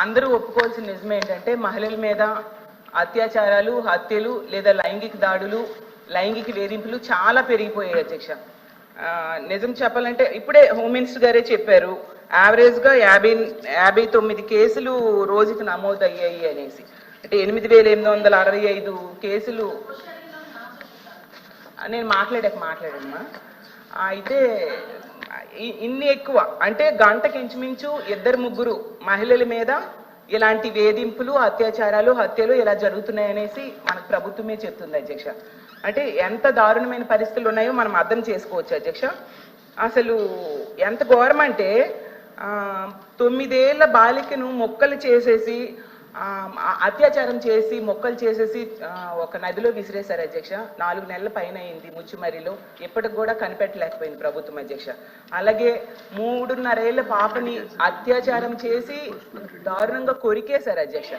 అందరూ ఒప్పుకోవాల్సిన నిజం ఏంటంటే మహిళల మీద అత్యాచారాలు, హత్యలు లేదా లైంగిక దాడులు, లైంగిక వేధింపులు చాలా పెరిగిపోయాయి అధ్యక్ష. నిజం చెప్పాలంటే ఇప్పుడే హోమ్ మినిస్టర్ గారే చెప్పారు, యావరేజ్గా 59 కేసులు రోజుకి నమోదయ్యాయి అనేసి. అంటే 8,865 కేసులు. నేను మాట్లాడమ్మా. అయితే ఇన్ని ఎక్కువ అంటే గంటకి ఇంచుమించు 2-3 మహిళల మీద ఇలాంటి వేధింపులు, అత్యాచారాలు, హత్యలు ఇలా జరుగుతున్నాయనేసి మనకు ప్రభుత్వమే చెప్తుంది అధ్యక్ష. అంటే ఎంత దారుణమైన పరిస్థితులు ఉన్నాయో మనం అర్థం చేసుకోవచ్చు అధ్యక్ష. అసలు ఎంత ఘోరం అంటే 9 ఏళ్ల బాలికను మొక్కలు చేసేసి, అత్యాచారం చేసి మొక్కలు చేసేసి ఒక నదిలో విసిరేశారు అధ్యక్ష. 4 నెలల పైన అయింది ముచ్చుమరిలో, ఇప్పటికి కూడా కనిపెట్టలేకపోయింది ప్రభుత్వం అధ్యక్ష. అలాగే 3.5 ఏళ్ల పాపని అత్యాచారం చేసి దారుణంగా కొరికేశారు అధ్యక్ష.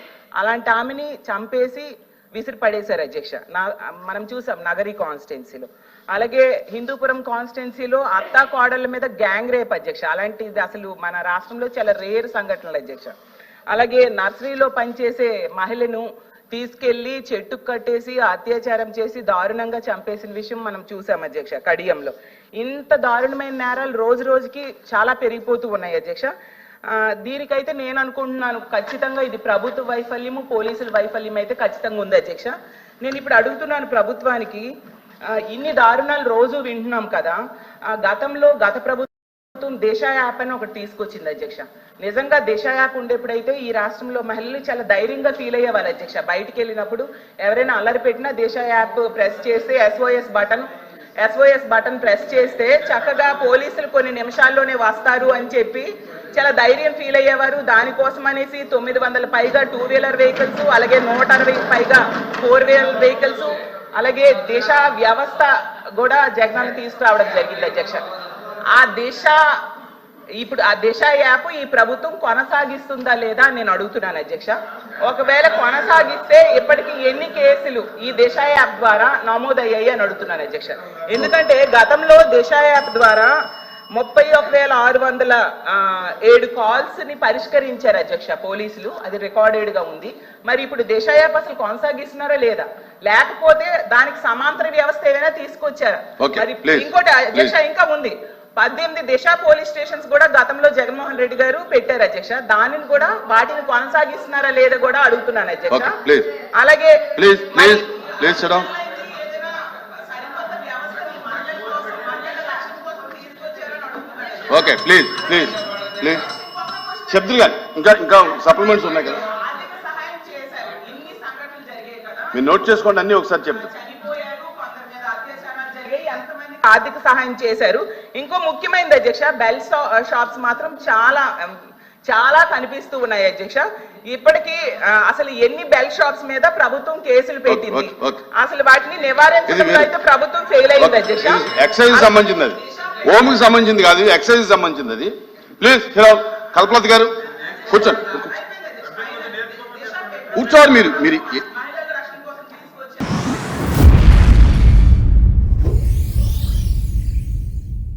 అలాంటి ఆమెని చంపేసి విసిరి పడేశారు అధ్యక్ష. మనం చూసాం నగరి కాన్స్టిట్యున్సీలో. అలాగే హిందూపురం కాన్స్టిట్యున్సీలో అత్తా కోడళ్ళ మీద గ్యాంగ్ రేప్ అధ్యక్ష. అలాంటిది అసలు మన రాష్ట్రంలో చాలా రేర్ సంఘటనలు అధ్యక్ష. అలాగే నర్సరీలో పనిచేసే మహిళను తీసుకెళ్లి చెట్టుకు కట్టేసి అత్యాచారం చేసి దారుణంగా చంపేసిన విషయం మనం చూసాం అధ్యక్ష కడియంలో. ఇంత దారుణమైన నేరాలు రోజు రోజుకి చాలా పెరిగిపోతూ ఉన్నాయి అధ్యక్ష. దీనికైతే నేను అనుకుంటున్నాను ఖచ్చితంగా ఇది ప్రభుత్వ వైఫల్యము, పోలీసుల వైఫల్యం అయితే ఖచ్చితంగా ఉంది అధ్యక్ష. నేను ఇప్పుడు అడుగుతున్నాను ప్రభుత్వానికి, ఇన్ని దారుణాలు రోజు వింటున్నాం కదా, గత ప్రభుత్వం దిశ యాప్ అని ఒకటి తీసుకొచ్చింది అధ్యక్ష. నిజంగా దిశ యాప్ ఉండేప్పుడైతే ఈ రాష్ట్రంలో మహిళలు చాలా ధైర్యంగా ఫీల్ అయ్యేవాళ్ళు అధ్యక్ష. బయటికి వెళ్ళినప్పుడు ఎవరైనా అల్లరి పెట్టినా దిశ యాప్ ప్రెస్ చేస్తే SOS బటన్ ప్రెస్ చేస్తే చక్కగా పోలీసులు కొన్ని నిమిషాల్లోనే వస్తారు అని చెప్పి చాలా ధైర్యం ఫీల్ అయ్యేవారు. దానికోసం అనేసి 900 పైగా 2-వీలర్ వెహికల్స్, అలాగే 160 పైగా 4-వీలర్ వెహికల్స్, అలాగే దిశ వ్యవస్థ కూడా జగనన్న తీసుకురావడం జరిగింది అధ్యక్ష. ఇప్పుడు ఆ దిశ యాప్ ఈ ప్రభుత్వం కొనసాగిస్తుందా లేదా నేను అడుగుతున్నాను అధ్యక్ష. ఒకవేళ కొనసాగిస్తే ఇప్పటికీ ఎన్ని కేసులు ఈ దిశ యాప్ ద్వారా నమోదయ్యాయి అని అడుగుతున్నాను అధ్యక్ష. ఎందుకంటే గతంలో దిశ యాప్ ద్వారా 31,607 కాల్స్ ని పరిష్కరించారు అధ్యక్ష పోలీసులు. అది రికార్డెడ్ గా ఉంది. మరి ఇప్పుడు దిశ యాప్ అసలు కొనసాగిస్తున్నారా లేదా, లేకపోతే దానికి సమాంతర వ్యవస్థ ఏదైనా తీసుకొచ్చారా? మరి ఇంకోటి అధ్యక్ష ఇంకా ఉంది, 18 దిశ పోలీస్ స్టేషన్స్ కూడా గతంలో జగన్మోహన్ రెడ్డి గారు పెట్టారు అధ్యక్ష. దానిని కూడా వాటిని కొనసాగిస్తున్నారా లేదా కూడా అడుగుతున్నాను అధ్యక్ష. అలాగే ఓకే ప్లీజ్ శబ్దులు గారు ఇంకా సప్లిమెంట్స్ ఉన్నాయి కదా, మీరు నోట్ చేసుకోండి అన్ని ఒకసారి చెప్తారు. ఆర్థిక సహాయం చేశారు. ఇంకో ముఖ్యమైనది అధ్యక్ష, బెల్ షాప్స్ మాత్రం చాలా కనిపిస్తూ ఉన్నాయి అధ్యక్ష. ఇప్పటికీ అసలు ఎన్ని బెల్ షాప్స్ మీద ప్రభుత్వం కేసులు పెట్టింది, అసలు వాటిని నివారించడంలో అయితే ప్రభుత్వం ఫెయిల్ అయింది అధ్యక్ష. ఎక్సైజ్ సంబంధించింది, అది హోమ్కి సంబంధించింది కాదు, ఎక్సైజ్ సంబంధించింది అది. ప్లీజ్ కల్పలత గారు కూర్చోండి. మీరు